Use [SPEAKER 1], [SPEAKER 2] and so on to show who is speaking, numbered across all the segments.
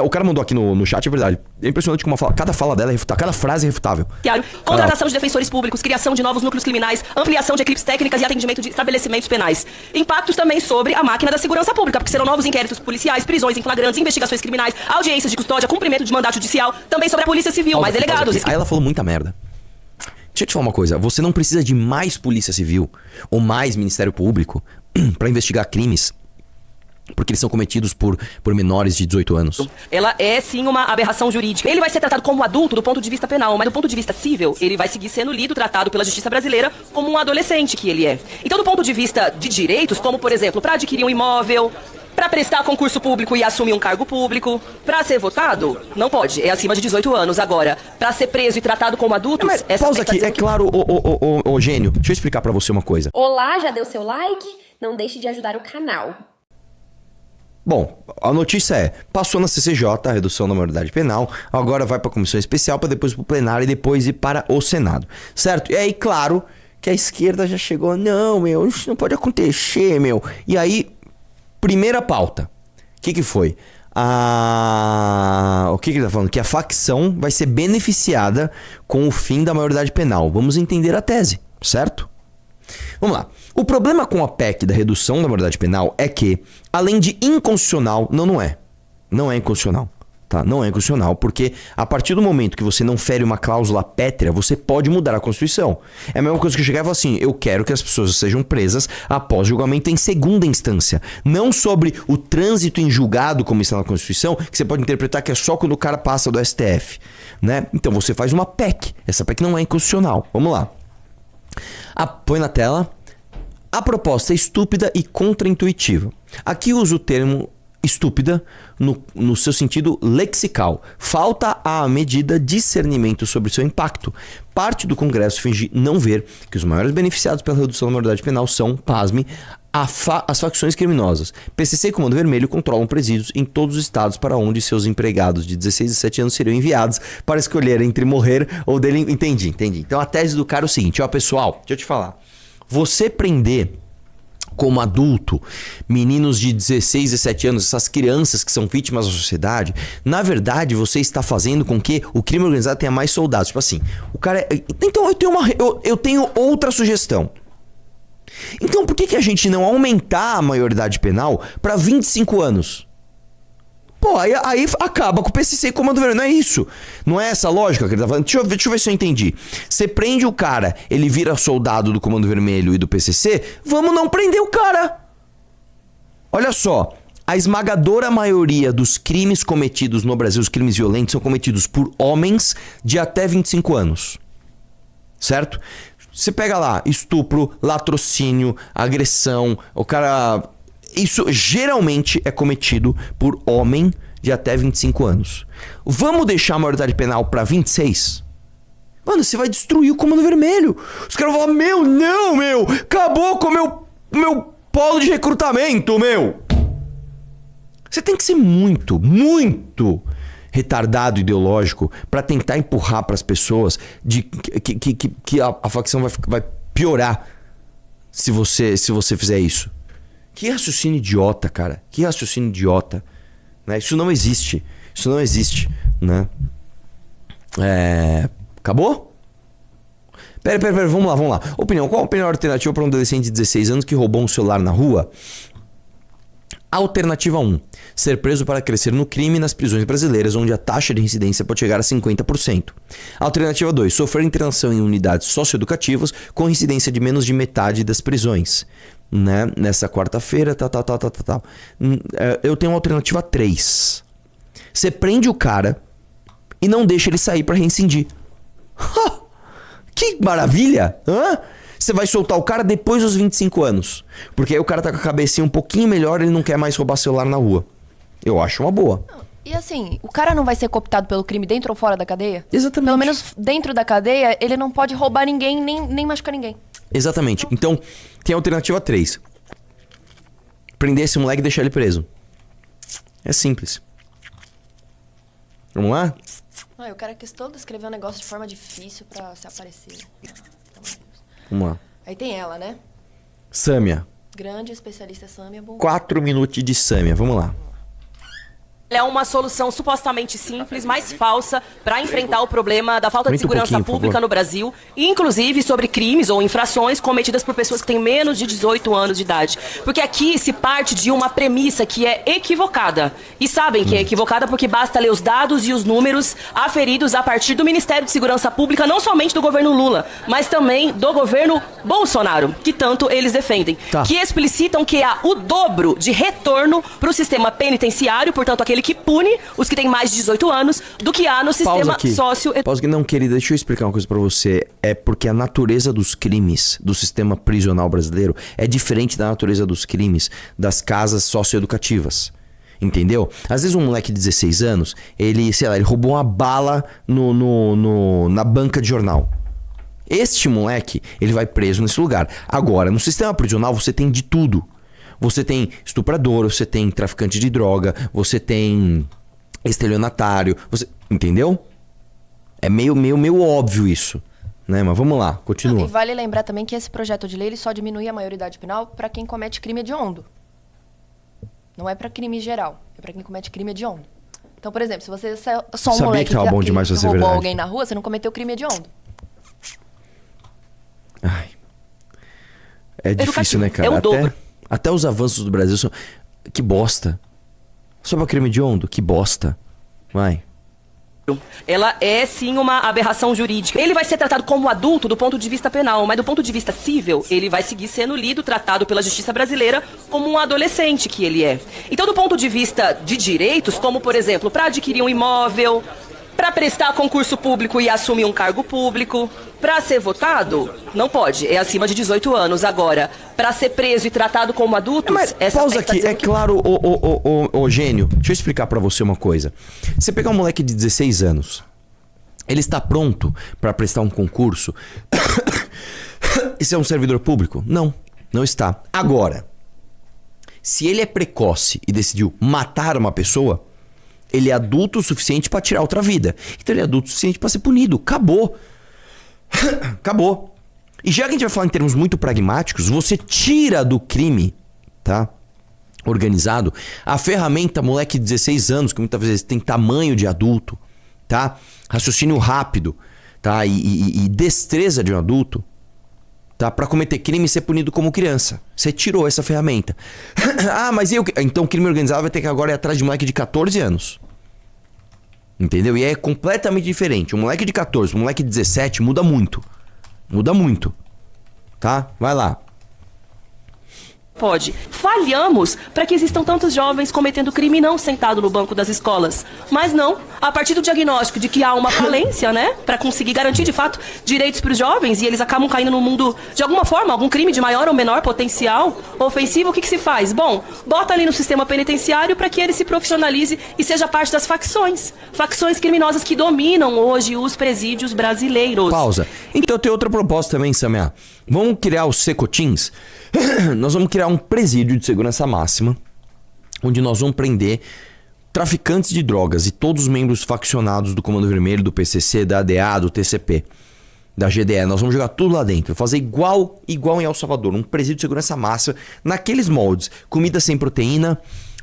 [SPEAKER 1] O cara mandou aqui no chat, é verdade. É impressionante como cada fala dela é refutável, cada frase é refutável.
[SPEAKER 2] Contratação de defensores públicos, criação de novos núcleos criminais, ampliação de equipes técnicas e atendimento de estabelecimentos penais. Impactos também sobre a máquina da segurança pública, porque serão novos inquéritos policiais, prisões em flagrantes, investigações criminais, audiências de custódia, cumprimento de mandato judicial, também sobre a polícia civil, mais delegados.
[SPEAKER 1] Aí ela falou muita merda. Deixa eu te falar uma coisa, você não precisa de mais polícia civil ou mais Ministério Público pra investigar crimes. Porque eles são cometidos por menores de 18 anos.
[SPEAKER 2] Ela é sim uma aberração jurídica. Ele vai ser tratado como adulto do ponto de vista penal, mas do ponto de vista civil, ele vai seguir sendo lido, tratado pela justiça brasileira como um adolescente que ele é. Então, do ponto de vista de direitos, como por exemplo, para adquirir um imóvel, para prestar concurso público e assumir um cargo público, para ser votado, não pode, é acima de 18 anos. Agora, para ser preso e tratado como adulto...
[SPEAKER 1] Pausa aqui, é claro, ô gênio, deixa eu explicar para você uma coisa.
[SPEAKER 3] Olá, já deu seu like? Não deixe de ajudar o canal.
[SPEAKER 1] Bom, a notícia é, passou na CCJ, a redução da maioridade penal, agora vai para a comissão especial, para depois para o plenário e depois ir para o Senado, certo? E aí, claro, que a esquerda já chegou, não, meu, isso não pode acontecer, meu. E aí, primeira pauta, o que foi? O que ele tá falando? Que a facção vai ser beneficiada com o fim da maioridade penal. Vamos entender a tese, certo? Vamos lá. O problema com a PEC da redução da maioridade penal é que, além de inconstitucional, não é. Não é inconstitucional, tá? Não é inconstitucional, porque a partir do momento que você não fere uma cláusula pétrea, você pode mudar a Constituição. É a mesma coisa que eu chegar e falar assim, eu quero que as pessoas sejam presas após julgamento em segunda instância. Não sobre o trânsito em julgado, como está na Constituição, que você pode interpretar que é só quando o cara passa do STF, né? Então você faz uma PEC. Essa PEC não é inconstitucional. Vamos lá. Põe na tela. A proposta é estúpida e contraintuitiva. Aqui uso o termo estúpida no seu sentido lexical. Falta à medida discernimento sobre seu impacto. Parte do Congresso finge não ver que os maiores beneficiados pela redução da maioridade penal são, pasme, as facções criminosas. PCC e Comando Vermelho controlam presídios em todos os estados para onde seus empregados de 16 e 17 anos seriam enviados para escolher entre morrer ou dele... Entendi. Então a tese do cara é o seguinte, ó pessoal, deixa eu te falar. Você prender como adulto meninos de 16 e 17 anos, essas crianças que são vítimas da sociedade, na verdade você está fazendo com que o crime organizado tenha mais soldados. Tipo assim, o cara... Então eu tenho outra sugestão. Então por que a gente não aumentar a maioridade penal para 25 anos? Pô, aí acaba com o PCC e Comando Vermelho, não é isso? Não é essa a lógica que ele tá falando? Deixa eu ver se eu entendi. Você prende o cara, ele vira soldado do Comando Vermelho e do PCC, vamos não prender o cara. Olha só, a esmagadora maioria dos crimes cometidos no Brasil, os crimes violentos, são cometidos por homens de até 25 anos. Certo? Você pega lá, estupro, latrocínio, agressão, o cara... Isso geralmente é cometido por homem de até 25 anos. Vamos deixar a maioridade penal para 26? Mano, você vai destruir o Comando Vermelho. Os caras vão falar, acabou com o meu polo de recrutamento, meu. Você tem que ser muito, muito retardado ideológico para tentar empurrar para as pessoas que a facção vai piorar se você fizer isso. Que raciocínio idiota, cara. Que raciocínio idiota. Né? Isso não existe. Né? Acabou? Pera, vamos lá. Opinião. Qual a opinião alternativa para um adolescente de 16 anos que roubou um celular na rua? Alternativa 1. Ser preso para crescer no crime nas prisões brasileiras, onde a taxa de reincidência pode chegar a 50%. Alternativa 2. Sofrer internação em unidades socioeducativas com incidência de menos de metade das prisões. Né? Nessa quarta-feira, tal. Eu tenho uma alternativa 3. Você prende o cara e não deixa ele sair para reincidir. Que maravilha! Você vai soltar o cara depois dos 25 anos. Porque aí o cara tá com a cabecinha um pouquinho melhor, ele não quer mais roubar celular na rua. Eu acho uma boa.
[SPEAKER 4] E assim, o cara não vai ser cooptado pelo crime dentro ou fora da cadeia?
[SPEAKER 1] Exatamente.
[SPEAKER 4] Pelo menos dentro da cadeia, ele não pode roubar ninguém, nem machucar ninguém. Exatamente.
[SPEAKER 1] Então, tem a alternativa 3. Prender esse moleque e deixar ele preso. É simples. Vamos lá?
[SPEAKER 4] O cara quis todo escrever um negócio de forma difícil pra se aparecer.
[SPEAKER 1] Vamos lá.
[SPEAKER 4] Aí tem ela, né?
[SPEAKER 1] Sâmia.
[SPEAKER 4] Grande especialista Sâmia. Bom.
[SPEAKER 1] 4 minutos de Sâmia. Vamos lá.
[SPEAKER 2] É uma solução supostamente simples, mas falsa, para enfrentar o problema da falta de segurança pública no Brasil, inclusive sobre crimes ou infrações cometidas por pessoas que têm menos de 18 anos de idade. Porque aqui se parte de uma premissa que é equivocada. E sabem que é equivocada porque basta ler os dados e os números aferidos a partir do Ministério de Segurança Pública, não somente do governo Lula, mas também do governo Bolsonaro, que tanto eles defendem. Que explicitam que há o dobro de retorno para o sistema penitenciário, portanto, aquele que pune os que têm mais de 18 anos, do que há no sistema sócio...
[SPEAKER 1] Pausa aqui. Não, querida, deixa eu explicar uma coisa pra você. É porque a natureza dos crimes do sistema prisional brasileiro é diferente da natureza dos crimes das casas socioeducativas. Entendeu? Às vezes um moleque de 16 anos, ele, sei lá, ele roubou uma bala na banca de jornal. Este moleque, ele vai preso nesse lugar. Agora, no sistema prisional você tem de tudo. Você tem estuprador, você tem traficante de droga, você tem estelionatário, você... Entendeu? É meio óbvio isso, né? Mas vamos lá, continua.
[SPEAKER 4] E vale lembrar também que esse projeto de lei ele só diminui a maioridade penal para quem comete crime hediondo. Não é para crime geral, é para quem comete crime hediondo. Então, por exemplo, se você é só um moleque que roubou alguém na rua, você não cometeu crime hediondo.
[SPEAKER 1] Ai. É difícil, né, cara?
[SPEAKER 2] É o dobro.
[SPEAKER 1] Até os avanços do Brasil são... Que bosta. Só pra crime hediondo? Que bosta. Vai.
[SPEAKER 2] Ela é sim uma aberração jurídica. Ele vai ser tratado como adulto do ponto de vista penal, mas do ponto de vista civil, ele vai seguir sendo lido, tratado pela justiça brasileira como um adolescente que ele é. Então, do ponto de vista de direitos, como por exemplo, para adquirir um imóvel, para prestar concurso público e assumir um cargo público, para ser votado, não pode, é acima de 18 anos. Agora, para ser preso e tratado como adulto,
[SPEAKER 1] pausa aqui, é claro, ô gênio, deixa eu explicar pra você uma coisa. Você pegar um moleque de 16 anos, ele está pronto pra prestar um concurso e ser um servidor público? Não, não está. Agora, se ele é precoce e decidiu matar uma pessoa, ele é adulto o suficiente pra tirar outra vida. Então ele é adulto o suficiente pra ser punido. Acabou. Acabou. E já que a gente vai falar em termos muito pragmáticos, você tira do crime, tá? Organizado, a ferramenta moleque de 16 anos, que muitas vezes tem tamanho de adulto, tá? Raciocínio rápido, tá? E destreza de um adulto, tá? Pra cometer crime e ser punido como criança. Você tirou essa ferramenta. Ah, mas e eu... Então o crime organizado vai ter que agora ir atrás de moleque de 14 anos. Entendeu? E é completamente diferente. Um moleque de 14, um moleque de 17 muda muito. Muda muito. Tá? Vai lá.
[SPEAKER 2] Pode. Falhamos para que existam tantos jovens cometendo crime não sentado no banco das escolas. Mas não, a partir do diagnóstico de que há uma falência, né, para conseguir garantir de fato direitos para os jovens e eles acabam caindo no mundo de alguma forma, algum crime de maior ou menor potencial ofensivo, o que se faz? Bom, bota ali no sistema penitenciário para que ele se profissionalize e seja parte das facções criminosas que dominam hoje os presídios brasileiros.
[SPEAKER 1] Pausa. Então eu tenho outra proposta também, Samia. Vamos criar os secotins? Nós vamos criar um presídio de segurança máxima, onde nós vamos prender traficantes de drogas e todos os membros faccionados do Comando Vermelho, do PCC, da ADA, do TCP, da GDE. Nós vamos jogar tudo lá dentro, fazer igual em El Salvador, um presídio de segurança máxima, naqueles moldes, comida sem proteína,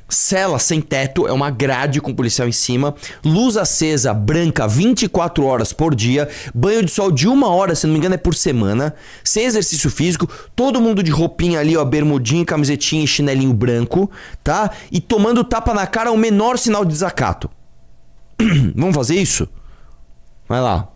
[SPEAKER 1] cela sem teto, é uma grade com policial em cima, luz acesa, branca, 24 horas por dia, banho de sol de 1 hora, se não me engano é por semana, sem exercício físico, todo mundo de roupinha ali, ó, bermudinha, camisetinha e chinelinho branco, tá? E tomando tapa na cara, o menor sinal de desacato. Vamos fazer isso? Vai lá.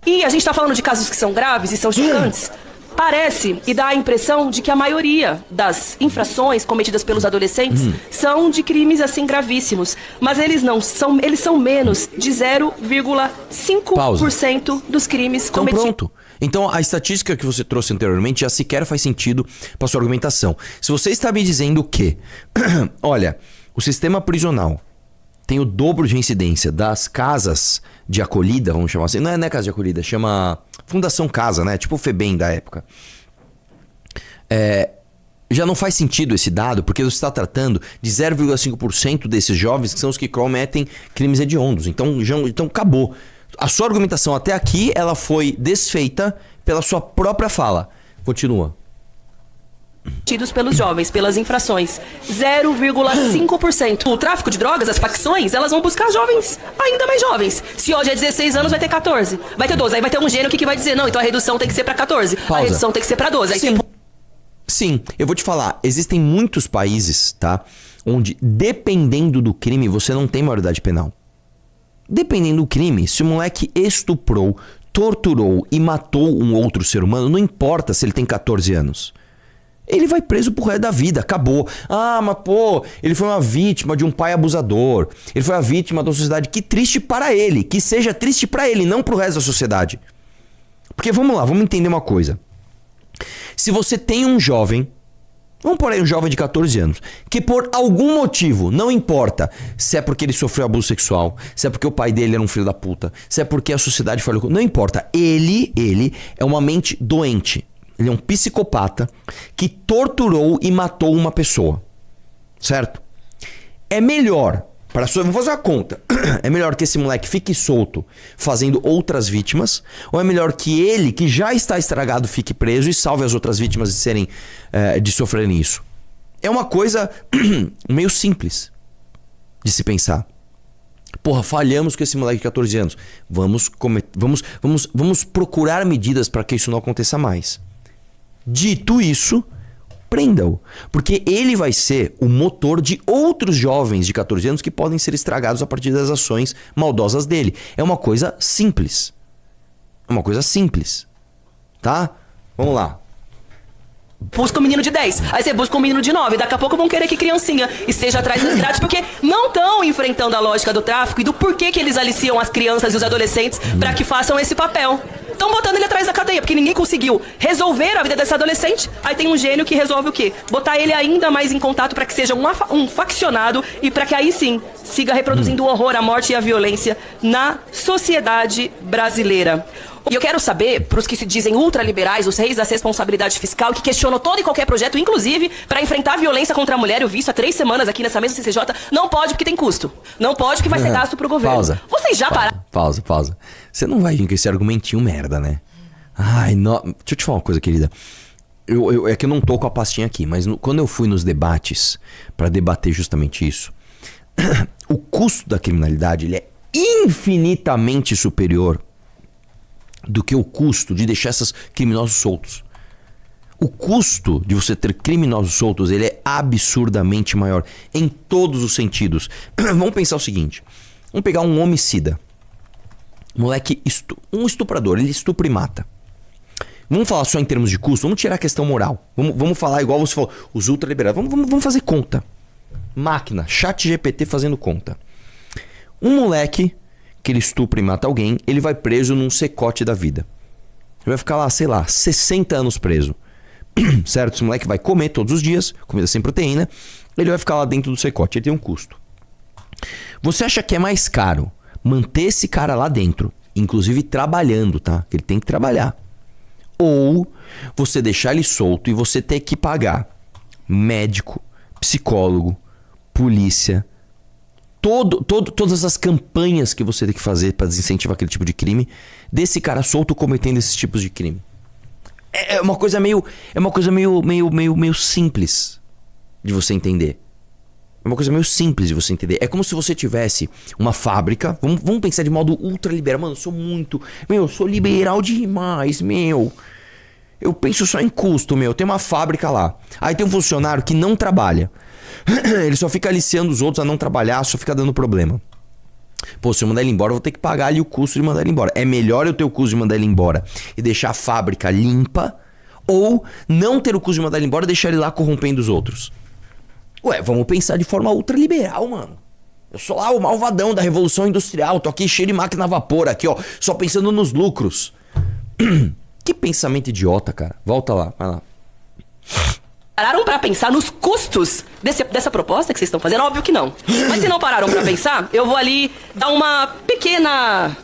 [SPEAKER 2] E a gente tá falando de casos que são graves e são chocantes. Parece e dá a impressão de que a maioria das infrações cometidas pelos adolescentes são de crimes assim gravíssimos, mas eles não são, eles são menos de 0,5% dos crimes cometidos.
[SPEAKER 1] Pronto. Então a estatística que você trouxe anteriormente já sequer faz sentido para sua argumentação. Se você está me dizendo que, olha, o sistema prisional tem o dobro de incidência das casas de acolhida, vamos chamar assim. Não é casa de acolhida, chama Fundação Casa, né? Tipo o FEBEM da época. Já não faz sentido esse dado, porque você está tratando de 0,5% desses jovens que são os que cometem crimes hediondos. Então acabou. A sua argumentação até aqui, ela foi desfeita pela sua própria fala. Continua.
[SPEAKER 2] cometidos pelos jovens, pelas infrações. 0,5%. O tráfico de drogas, as facções, elas vão buscar jovens ainda mais jovens. Se hoje é 16 anos, vai ter 14. Vai ter 12. Aí vai ter um gênio que vai dizer, não, então a redução tem que ser pra 14.
[SPEAKER 1] Pausa.
[SPEAKER 2] A redução tem que ser pra 12. Aí
[SPEAKER 1] Sim. Sim, eu vou te falar, existem muitos países, tá? Onde, dependendo do crime, você não tem maioridade penal. Dependendo do crime, se o moleque estuprou, torturou e matou um outro ser humano, não importa se ele tem 14 anos. Ele vai preso pro resto da vida, acabou. Ah, mas pô, ele foi uma vítima de um pai abusador. Ele foi uma vítima da sociedade. Que triste para ele, que seja triste para ele, não pro resto da sociedade. Porque vamos lá, vamos entender uma coisa. Se você tem um jovem, vamos por aí um jovem de 14 anos, que por algum motivo, não importa se é porque ele sofreu abuso sexual, se é porque o pai dele era um filho da puta, se é porque a sociedade falhou, não importa, ele é uma mente doente. Ele é um psicopata que torturou e matou uma pessoa, certo? É melhor, vamos fazer uma conta, é melhor que esse moleque fique solto fazendo outras vítimas, ou é melhor que ele, que já está estragado, fique preso e salve as outras vítimas de sofrerem isso? É uma coisa meio simples de se pensar. Porra, falhamos com esse moleque de 14 anos. Vamos procurar medidas para que isso não aconteça mais. Dito isso, prenda-o, porque ele vai ser o motor de outros jovens de 14 anos que podem ser estragados a partir das ações maldosas dele. É uma coisa simples. É uma coisa simples. Tá? Vamos lá.
[SPEAKER 2] Busca um menino de 10, aí você busca um menino de 9. Daqui a pouco vão querer que criancinha esteja atrás das grades, porque não estão enfrentando a lógica do tráfico e do porquê que eles aliciam as crianças e os adolescentes para que façam esse papel. Estão botando ele atrás da cadeia, porque ninguém conseguiu resolver a vida desse adolescente. Aí tem um gênio que resolve o quê? Botar ele ainda mais em contato para que seja um faccionado e para que aí sim siga reproduzindo o horror, a morte e a violência na sociedade brasileira. E eu quero saber, para os que se dizem ultraliberais, os reis da responsabilidade fiscal, que questionam todo e qualquer projeto, inclusive para enfrentar a violência contra a mulher, eu vi isso há 3 semanas aqui nessa mesa CCJ, não pode porque tem custo. Não pode porque vai ser gasto pro governo.
[SPEAKER 1] Pausa.
[SPEAKER 2] Vocês já pararam?
[SPEAKER 1] Pausa. Você não vai vir com esse argumentinho merda, né? Ai, não. Deixa eu te falar uma coisa, querida. É que eu não tô com a pastinha aqui, mas quando eu fui nos debates para debater justamente isso, o custo da criminalidade ele é infinitamente superior do que o custo de deixar esses criminosos soltos. O custo de você ter criminosos soltos ele é absurdamente maior em todos os sentidos. Vamos pensar o seguinte: vamos pegar um homicida, moleque, um estuprador, ele estupra e mata. Vamos falar só em termos de custo, vamos tirar a questão moral. Vamos falar igual você falou, os ultraliberais. Vamos fazer conta. Máquina, ChatGPT fazendo conta. Um moleque que ele estupra e mata alguém, ele vai preso num secote da vida. Ele vai ficar lá, sei lá, 60 anos preso. Certo? Esse moleque vai comer todos os dias, comida sem proteína, ele vai ficar lá dentro do secote, ele tem um custo. Você acha que é mais caro manter esse cara lá dentro, inclusive trabalhando, tá? Ele tem que trabalhar. Ou você deixar ele solto e você ter que pagar médico, psicólogo, polícia, todas as campanhas que você tem que fazer para desincentivar aquele tipo de crime, desse cara solto cometendo esses tipos de crime. É uma coisa meio simples de você entender. É uma coisa meio simples de você entender. É como se você tivesse uma fábrica. Vamos pensar de modo ultraliberal. Mano, eu sou liberal demais, meu. Eu penso só em custo, meu. Tem uma fábrica lá. Aí tem um funcionário que não trabalha. Ele só fica aliciando os outros a não trabalhar, só fica dando problema. Pô, se eu mandar ele embora, eu vou ter que pagar ali o custo de mandar ele embora. É melhor eu ter o custo de mandar ele embora e deixar a fábrica limpa, ou não ter o custo de mandar ele embora e deixar ele lá corrompendo os outros. Ué, vamos pensar de forma ultraliberal, mano. Eu sou lá o malvadão da Revolução Industrial, tô aqui cheio de máquina a vapor aqui, ó, só pensando nos lucros. Que pensamento idiota, cara. Volta lá, vai lá.
[SPEAKER 2] Pararam pra pensar nos custos dessa proposta que vocês estão fazendo? Óbvio que não. Mas se não pararam pra pensar, eu vou ali dar uma pequena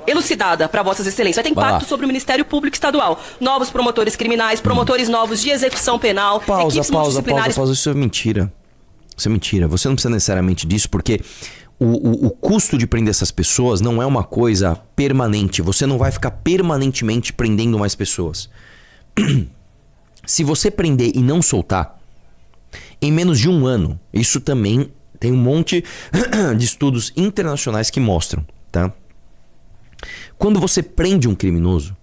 [SPEAKER 2] elucidada pra vossas excelências. Vai ter impacto sobre o Ministério Público Estadual. Novos promotores criminais, promotores novos de execução penal, equipes multidisciplinares.
[SPEAKER 1] Pausa. Isso é mentira. Isso é mentira. Você não precisa necessariamente disso, porque o custo de prender essas pessoas não é uma coisa permanente. Você não vai ficar permanentemente prendendo mais pessoas. Se você prender e não soltar, em menos de 1 ano, isso também tem um monte de estudos internacionais que mostram, tá? Quando você prende um criminoso,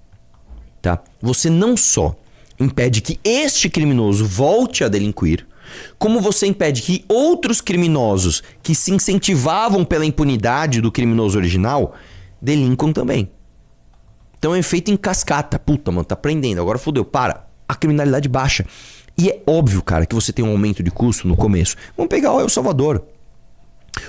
[SPEAKER 1] tá? Você não só impede que este criminoso volte a delinquir, como você impede que outros criminosos que se incentivavam pela impunidade do criminoso original delinquam também. Então é um efeito em cascata. Puta, mano, tá prendendo, agora fodeu, para. A criminalidade baixa. E é óbvio, cara, que você tem um aumento de custo no começo. Vamos pegar o El Salvador.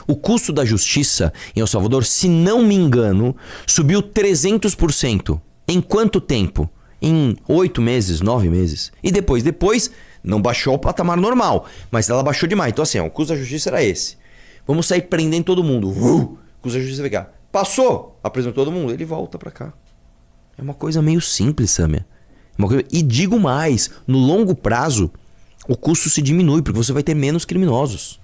[SPEAKER 1] O custo da justiça em El Salvador, se não me engano, subiu 300%. Em quanto tempo? Em 8 meses, 9 meses. E depois não baixou ao patamar normal, mas ela baixou demais. Então assim, o custo da justiça era esse. Vamos sair prendendo todo mundo. O custo da justiça vai cá. Passou, apresentou todo mundo, ele volta pra cá. É uma coisa meio simples, Samia. E digo mais, no longo prazo, o custo se diminui, porque você vai ter menos criminosos.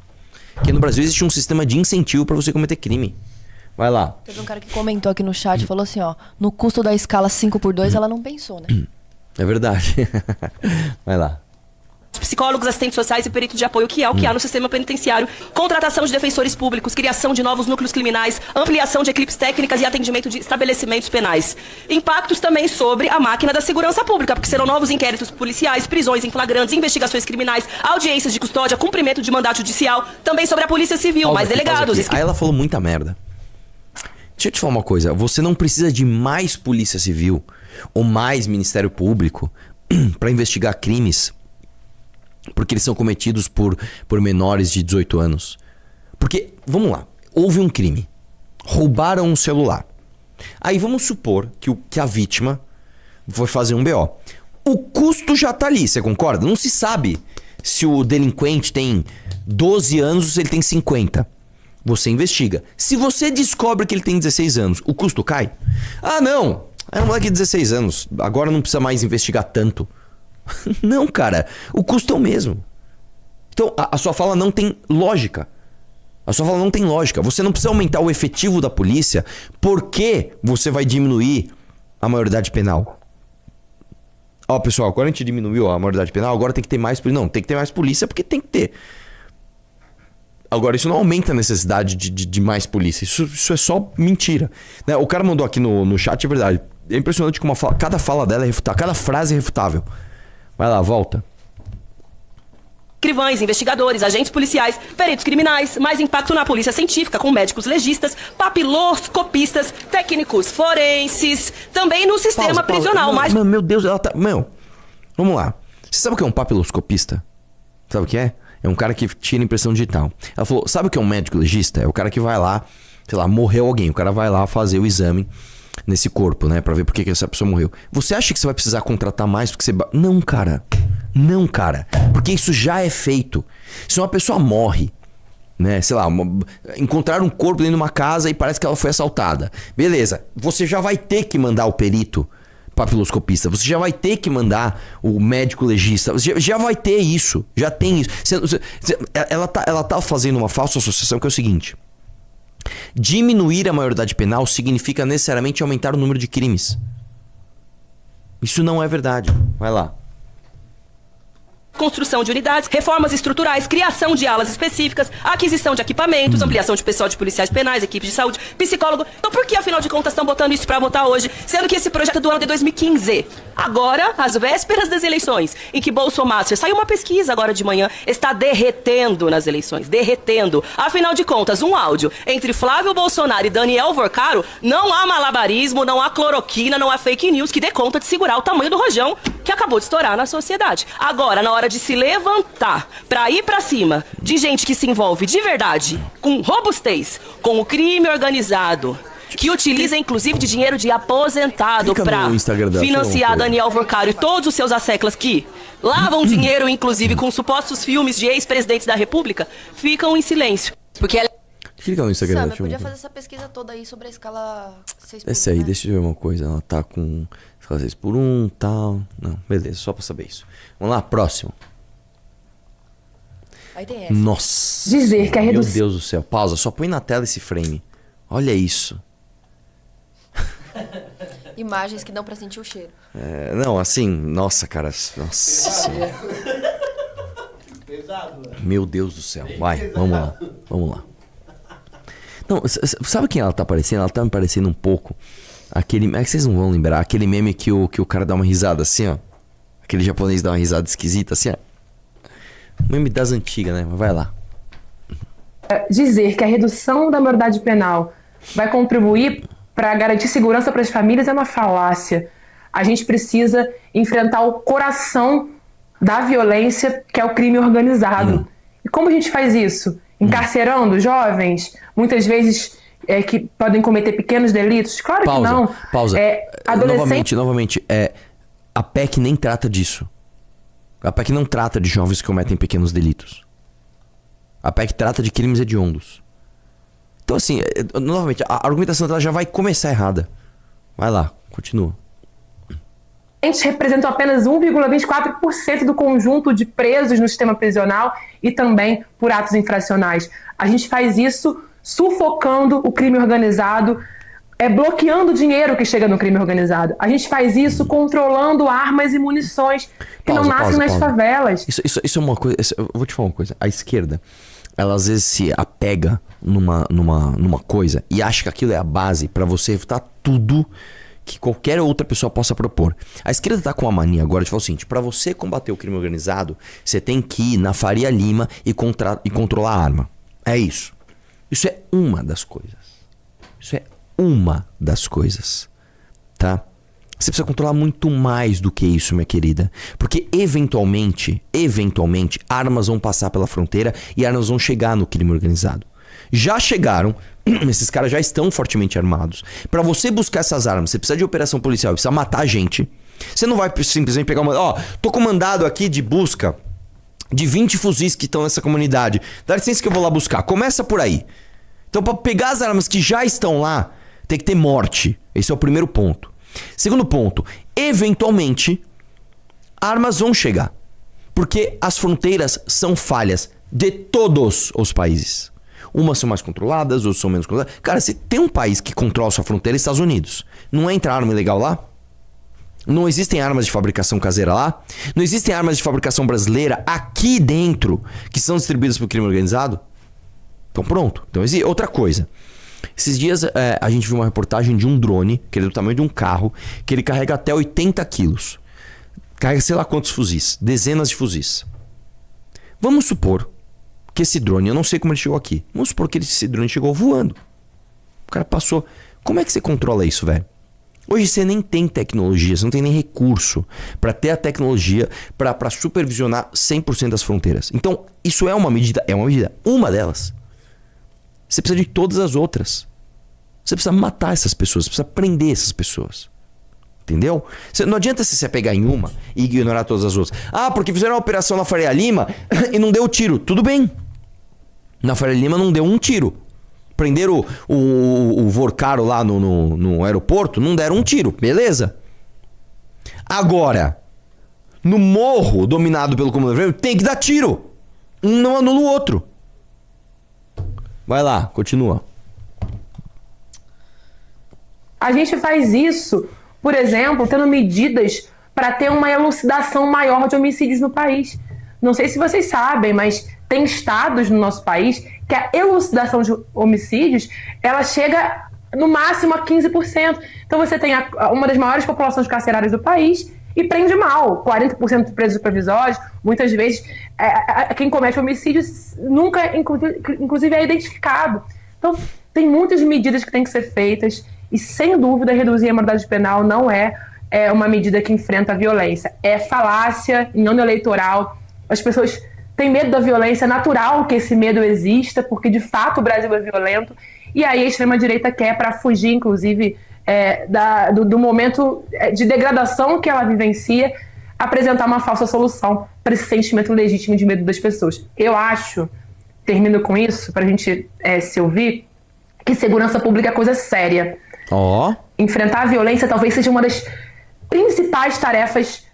[SPEAKER 1] Porque no Brasil existe um sistema de incentivo para você cometer crime. Vai lá.
[SPEAKER 4] Teve um cara que comentou aqui no chat, falou assim, ó, no custo da escala 5x2 ela não pensou, né?
[SPEAKER 1] É verdade. Vai lá.
[SPEAKER 2] Psicólogos, assistentes sociais e peritos de apoio, que é o que há no sistema penitenciário, contratação de defensores públicos, criação de novos núcleos criminais, ampliação de equipes técnicas e atendimento de estabelecimentos penais. Impactos também sobre a máquina da segurança pública, porque serão novos inquéritos policiais, prisões em flagrantes, investigações criminais, audiências de custódia, cumprimento de mandato judicial, também sobre a Polícia Civil, mais delegados.
[SPEAKER 1] Aí ela falou muita merda. Deixa eu te falar uma coisa, você não precisa de mais Polícia Civil ou mais Ministério Público para investigar crimes porque eles são cometidos por menores de 18 anos. Porque, vamos lá, houve um crime. Roubaram um celular. Aí vamos supor que a vítima foi fazer um BO. O custo já tá ali, você concorda? Não se sabe se o delinquente tem 12 anos ou se ele tem 50. Você investiga. Se você descobre que ele tem 16 anos, o custo cai? Ah, não! É um moleque de 16 anos. Agora não precisa mais investigar tanto. Não, cara. O custo é o mesmo. Então, a sua fala não tem lógica. A sua fala não tem lógica. Você não precisa aumentar o efetivo da polícia porque você vai diminuir a maioridade penal. Ó, pessoal, agora a gente diminuiu a maioridade penal, agora tem que ter mais polícia. Não, tem que ter mais polícia porque tem que ter. Agora, isso não aumenta a necessidade de mais polícia. Isso é só mentira. Né? O cara mandou aqui no chat, é verdade. É impressionante como cada fala dela é refutável. Cada frase é refutável. Vai lá, volta.
[SPEAKER 2] Escrivães, investigadores, agentes policiais, peritos criminais, mais impacto na polícia científica, com médicos legistas, papiloscopistas, técnicos forenses, também no sistema prisional.
[SPEAKER 1] Meu Deus, ela tá... Vamos lá. Você sabe o que é um papiloscopista? Sabe o que é? É um cara que tira impressão digital. Ela falou, sabe o que é um médico legista? É o cara que vai lá, sei lá, morreu alguém. O cara vai lá fazer o exame nesse corpo, né? Pra ver por que essa pessoa morreu. Você acha que você vai precisar contratar mais porque você... Não, cara. Não, cara. Porque isso já é feito. Se uma pessoa morre, né? Sei lá, encontraram um corpo dentro de uma casa e parece que ela foi assaltada. Beleza. Você já vai ter que mandar o perito papiloscopista. Você já vai ter que mandar o médico legista. Você já vai ter isso. Já tem isso. Ela tá fazendo uma falsa associação que é o seguinte. Diminuir a maioridade penal significa necessariamente aumentar o número de crimes. Isso não é verdade. Vai lá.
[SPEAKER 2] Construção de unidades, reformas estruturais, criação de alas específicas, aquisição de equipamentos, ampliação de pessoal de policiais penais, equipes de saúde, psicólogo. Então por que, afinal de contas, estão botando isso pra votar hoje, sendo que esse projeto é do ano de 2015? Agora, às vésperas das eleições, em que Bolsonaro, saiu uma pesquisa agora de manhã, está derretendo nas eleições, derretendo. Afinal de contas, um áudio entre Flávio Bolsonaro e Daniel Vorcaro, não há malabarismo, não há cloroquina, não há fake news que dê conta de segurar o tamanho do rojão que acabou de estourar na sociedade. Agora, na hora de se levantar pra ir pra cima de gente que se envolve de verdade com robustez, com o crime organizado, que utiliza inclusive de dinheiro de aposentado pra financiar Daniel Vorcaro e todos os seus asseclas que lavam dinheiro inclusive com supostos filmes de ex-presidentes da República, ficam em silêncio. Porque
[SPEAKER 1] Clica no Instagram.
[SPEAKER 4] Sam, eu podia fazer essa pesquisa toda aí sobre a escala 6x1.
[SPEAKER 1] Essa aí, né? Deixa eu ver uma coisa. Ela tá com escala 6x1 e tal. Não, beleza, só pra saber isso. Vamos lá, próximo.
[SPEAKER 4] Aí tem essa.
[SPEAKER 1] Nossa.
[SPEAKER 5] Dizer que a redução...
[SPEAKER 1] Meu Deus do céu. Pausa, só põe na tela esse frame. Olha isso.
[SPEAKER 4] Imagens que dão pra sentir o cheiro.
[SPEAKER 1] Não, assim, nossa, cara. Nossa senhora. Meu Deus do céu. Vai, vamos lá. Não, sabe quem ela tá parecendo? Ela tá me parecendo um pouco aquele... É que vocês não vão lembrar. Aquele meme que o cara dá uma risada assim, ó. Aquele japonês dá uma risada esquisita assim, ó. Meme das antigas, né? Mas vai lá.
[SPEAKER 5] Dizer que a redução da maioridade penal vai contribuir para garantir segurança para as famílias é uma falácia. A gente precisa enfrentar o coração da violência, que é o crime organizado. E como a gente faz isso? Encarcerando jovens, muitas vezes que podem cometer pequenos delitos? Claro que não.
[SPEAKER 1] Pausa.
[SPEAKER 5] Adolescente...
[SPEAKER 1] Novamente, a PEC nem trata disso. A PEC não trata de jovens que cometem pequenos delitos. A PEC trata de crimes hediondos. Então, assim, novamente, a argumentação dela já vai começar errada. Vai lá, continua.
[SPEAKER 5] Representam apenas 1,24% do conjunto de presos no sistema prisional e também por atos infracionais. A gente faz isso sufocando o crime organizado, bloqueando o dinheiro que chega no crime organizado. A gente faz isso controlando armas e munições que não nascem nas favelas.
[SPEAKER 1] Isso é uma coisa... Eu vou te falar uma coisa. A esquerda, ela às vezes se apega numa coisa e acha que aquilo é a base pra você refutar tudo que qualquer outra pessoa possa propor. A esquerda tá com a mania agora de falar o seguinte: pra você combater o crime organizado, você tem que ir na Faria Lima e controlar a arma. É isso. Isso é uma das coisas. Isso é uma das coisas, tá? Você precisa controlar muito mais do que isso, minha querida. Porque eventualmente, armas vão passar pela fronteira e armas vão chegar no crime organizado. Já chegaram, esses caras já estão fortemente armados. Pra você buscar essas armas, você precisa de operação policial, precisa matar gente. Você não vai simplesmente pegar uma... tô com mandado aqui de busca de 20 fuzis que estão nessa comunidade. Dá licença que eu vou lá buscar. Começa por aí. Então, pra pegar as armas que já estão lá, tem que ter morte. Esse é o primeiro ponto. Segundo ponto, eventualmente, armas vão chegar. Porque as fronteiras são falhas de todos os países. Umas são mais controladas, outras são menos controladas. Cara, se tem um país que controla sua fronteira, é os Estados Unidos. Não entra arma ilegal lá? Não existem armas de fabricação caseira lá? Não existem armas de fabricação brasileira aqui dentro que são distribuídas pelo crime organizado? Então pronto. Então existe outra coisa. Esses dias a gente viu uma reportagem de um drone, que ele é do tamanho de um carro, que ele carrega até 80 quilos. Carrega sei lá quantos fuzis, dezenas de fuzis. Vamos supor que esse drone, eu não sei como ele chegou aqui, vamos supor que esse drone chegou voando. O cara passou. Como é que você controla isso, velho? Hoje você nem tem tecnologia, você não tem nem recurso para ter a tecnologia para supervisionar 100% das fronteiras. Então, isso é uma medida, uma delas. Você precisa de todas as outras. Você precisa matar essas pessoas, você precisa prender essas pessoas. Entendeu? Não adianta você pegar em uma e ignorar todas as outras. Porque fizeram uma operação na Faria Lima e não deu tiro. Tudo bem. Na Faria Lima não deu um tiro. Prenderam o Vorcaro lá no aeroporto, não deram um tiro. Beleza. Agora, no morro dominado pelo Comando Vermelho, tem que dar tiro. Um não anula o outro. Vai lá, continua.
[SPEAKER 5] A gente faz isso, por exemplo, tendo medidas para ter uma elucidação maior de homicídios no país. Não sei se vocês sabem, mas tem estados no nosso país que a elucidação de homicídios, ela chega no máximo a 15%. Então você tem uma das maiores populações carcerárias do país e prende mal. 40% de presos provisórios, muitas vezes quem comete homicídios nunca, inclusive, é identificado. Então tem muitas medidas que têm que ser feitas e, sem dúvida, reduzir a maioridade penal não é uma medida que enfrenta a violência. É falácia em ano eleitoral. As pessoas têm medo da violência, é natural que esse medo exista, porque de fato o Brasil é violento, e aí a extrema-direita quer, para fugir, inclusive, do momento de degradação que ela vivencia, apresentar uma falsa solução para esse sentimento legítimo de medo das pessoas. Eu acho, termino com isso, para a gente se ouvir, que segurança pública é coisa séria. Enfrentar a violência talvez seja uma das principais tarefas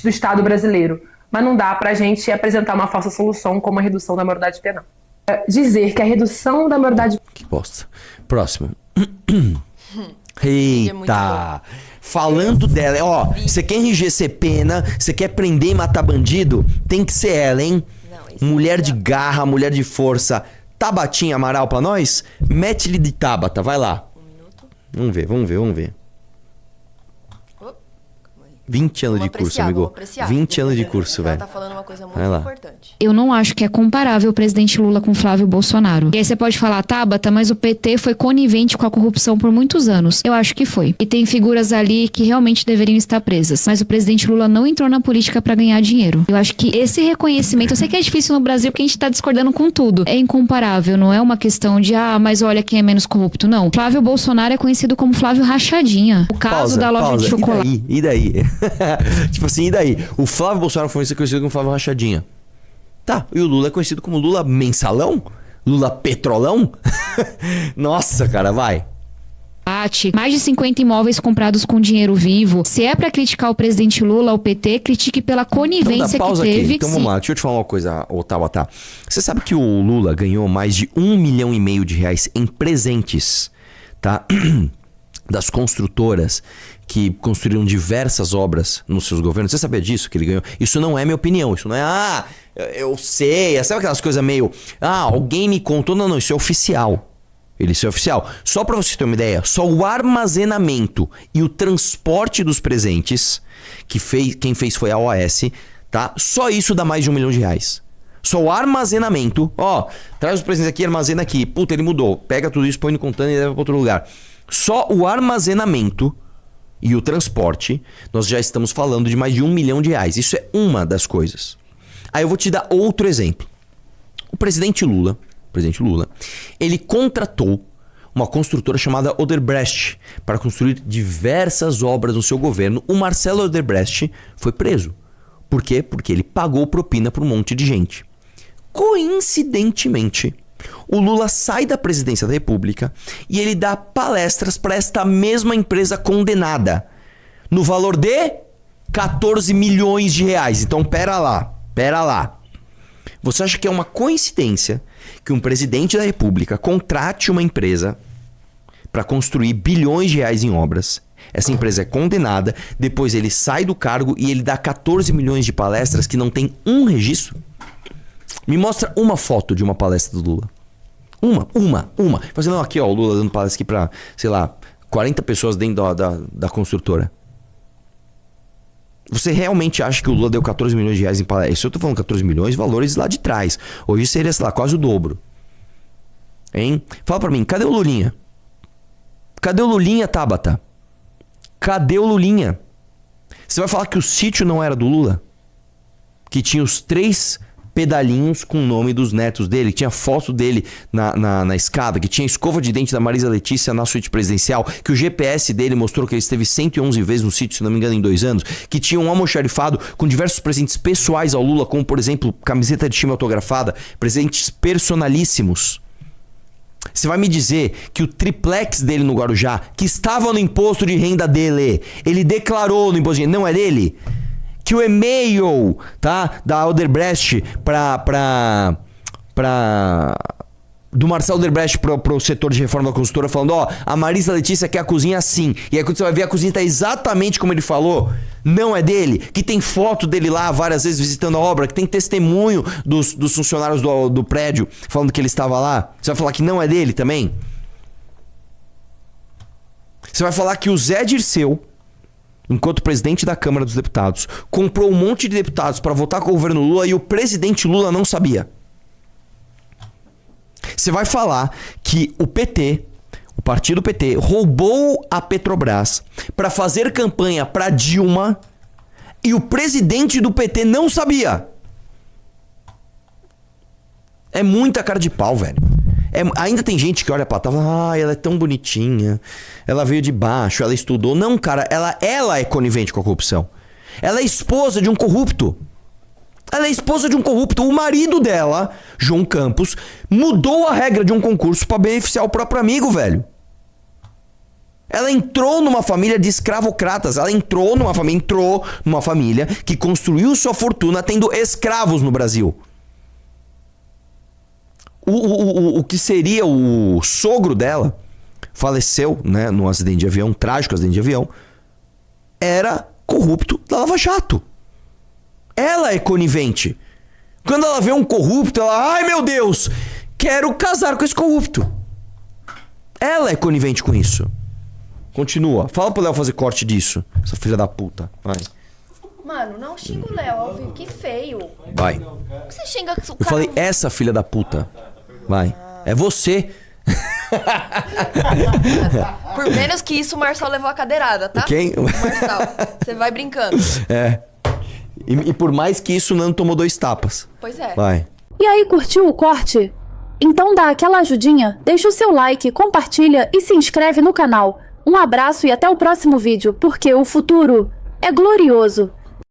[SPEAKER 5] do Estado brasileiro. Mas não dá pra gente apresentar uma falsa solução como a redução da maioridade penal. Dizer que a redução da maioridade...
[SPEAKER 1] Que bosta. Próximo.
[SPEAKER 4] É muito
[SPEAKER 1] Eita! Falando dela, ó, você quer enrijecer pena, você quer prender e matar bandido? Tem que ser ela, hein?
[SPEAKER 4] Não, esse
[SPEAKER 1] Mulher
[SPEAKER 4] dia-
[SPEAKER 1] de garra, mulher de força. Tabatinha Amaral pra nós? Mete-lhe de Tabata, vai lá.
[SPEAKER 4] Um minuto.
[SPEAKER 1] Vamos ver.
[SPEAKER 4] Oh, calma aí.
[SPEAKER 1] 20 anos
[SPEAKER 4] Vamos
[SPEAKER 1] de curso,
[SPEAKER 4] apreciar,
[SPEAKER 1] amigo.
[SPEAKER 4] vamos apreciar.
[SPEAKER 1] 20 anos de curso,
[SPEAKER 4] Ela
[SPEAKER 1] velho.
[SPEAKER 4] tá falando uma coisa muito
[SPEAKER 1] Vai lá.
[SPEAKER 4] importante.
[SPEAKER 6] Eu não acho que é comparável o presidente Lula com Flávio Bolsonaro. E aí você pode falar, Tabata, mas o PT foi conivente com a corrupção por muitos anos. Eu acho que foi. E tem figuras ali que realmente deveriam estar presas. Mas o presidente Lula não entrou na política pra ganhar dinheiro. Eu acho que esse reconhecimento, eu sei que é difícil no Brasil porque a gente tá discordando com tudo. É incomparável, não é uma questão de, mas olha quem é menos corrupto. Não. Flávio Bolsonaro é conhecido como Flávio Rachadinha. O caso da loja de chocolate.
[SPEAKER 1] E daí? Tipo assim, e daí? O Flávio Bolsonaro foi conhecido como Flávio Rachadinha. Tá, e o Lula é conhecido como Lula Mensalão? Lula Petrolão? Nossa, cara, vai.
[SPEAKER 6] Mais de 50 imóveis comprados com dinheiro vivo. Se é pra criticar o presidente Lula, o PT, critique pela conivência que
[SPEAKER 1] pausa
[SPEAKER 6] teve.
[SPEAKER 1] aqui. Então vamos lá, deixa eu te falar uma coisa, Tabata. Você sabe que o Lula ganhou mais de R$1,5 milhão de reais em presentes, tá? Das construtoras que construíram diversas obras nos seus governos. Você sabia disso que ele ganhou? Isso não é minha opinião. Isso não é, eu sei. Sabe aquelas coisas meio, alguém me contou. Não, isso é oficial. Isso é oficial. Só pra você ter uma ideia, só o armazenamento e o transporte dos presentes, quem fez foi a OAS, tá? Só isso dá mais de R$1 milhão. Só o armazenamento, traz os presentes aqui, armazena aqui. Puta, ele mudou. Pega tudo isso, põe no container e leva pra outro lugar. Só o armazenamento e o transporte, nós já estamos falando de mais de R$1 milhão. Isso é uma das coisas. Aí eu vou te dar outro exemplo. O presidente Lula, ele contratou uma construtora chamada Odebrecht para construir diversas obras no seu governo. O Marcelo Odebrecht foi preso. Por quê? Porque ele pagou propina para um monte de gente. Coincidentemente, o Lula sai da presidência da República e ele dá palestras para esta mesma empresa condenada no valor de 14 milhões de reais. Então, pera lá. Você acha que é uma coincidência que um presidente da República contrate uma empresa para construir bilhões de reais em obras? Essa empresa é condenada, depois ele sai do cargo e ele dá 14 milhões de palestras que não tem um registro? Me mostra uma foto de uma palestra do Lula. Uma. Fazendo aqui, o Lula dando palestra aqui pra, sei lá, 40 pessoas dentro da construtora. Você realmente acha que o Lula deu 14 milhões de reais em palestra? Isso eu tô falando 14 milhões, valores lá de trás. Hoje seria, sei lá, quase o dobro. Hein? Fala pra mim, cadê o Lulinha? Cadê o Lulinha, Tabata? Cadê o Lulinha? Você vai falar que o sítio não era do Lula? Que tinha os 3 pedalinhos com o nome dos netos dele, que tinha foto dele na escada, que tinha escova de dente da Marisa Letícia na suíte presidencial, que o GPS dele mostrou que ele esteve 111 vezes no sítio, se não me engano, em 2 anos, que tinha um almoxarifado com diversos presentes pessoais ao Lula, como, por exemplo, camiseta de time autografada, presentes personalíssimos. Você vai me dizer que o triplex dele no Guarujá, que estava no imposto de renda dele, ele declarou no imposto de renda, não é dele? Que o e-mail, tá, da Odebrecht do Marcelo Odebrecht pro setor de reforma da consultora, falando, a Marisa Letícia quer a cozinha assim. E aí quando você vai ver, a cozinha tá exatamente como ele falou. Não é dele. Que tem foto dele lá várias vezes visitando a obra, que tem testemunho dos funcionários do prédio falando que ele estava lá. Você vai falar que não é dele também? Você vai falar que o Zé Dirceu, enquanto presidente da Câmara dos Deputados, comprou um monte de deputados para votar com o governo Lula e o presidente Lula não sabia. Você vai falar que o PT, o partido PT, roubou a Petrobras para fazer campanha para Dilma e o presidente do PT não sabia. É muita cara de pau, velho. Ainda tem gente que olha pra trás e fala, ela é tão bonitinha, ela veio de baixo, ela estudou. Não, cara, ela é conivente com a corrupção. Ela é esposa de um corrupto. O marido dela, João Campos, mudou a regra de um concurso pra beneficiar o próprio amigo, velho. Ela entrou numa família de escravocratas. Ela entrou numa família que construiu sua fortuna tendo escravos no Brasil. O que seria o sogro dela faleceu, né, num acidente de avião, trágico acidente de avião, era corrupto da Lava Jato. Ela é conivente. Quando ela vê um corrupto, ela, ai meu Deus, quero casar com esse corrupto. Ela é conivente com isso. Continua. Fala pro Léo fazer corte disso, essa filha da puta. Vai.
[SPEAKER 4] Mano, não xinga o Léo ao vivo, que feio.
[SPEAKER 1] Vai.
[SPEAKER 4] Por que você xinga o cara?
[SPEAKER 1] Eu falei, essa filha da puta. Vai. É você.
[SPEAKER 4] Por menos que isso, o Marçal levou a cadeirada, tá?
[SPEAKER 1] Quem?
[SPEAKER 4] O Marçal. Você vai brincando.
[SPEAKER 1] É. E por mais que isso, o Nando tomou 2 tapas.
[SPEAKER 4] Pois é.
[SPEAKER 1] Vai.
[SPEAKER 7] E aí, curtiu o corte? Então dá aquela ajudinha, deixa o seu like, compartilha e se inscreve no canal. Um abraço e até o próximo vídeo, porque o futuro é glorioso.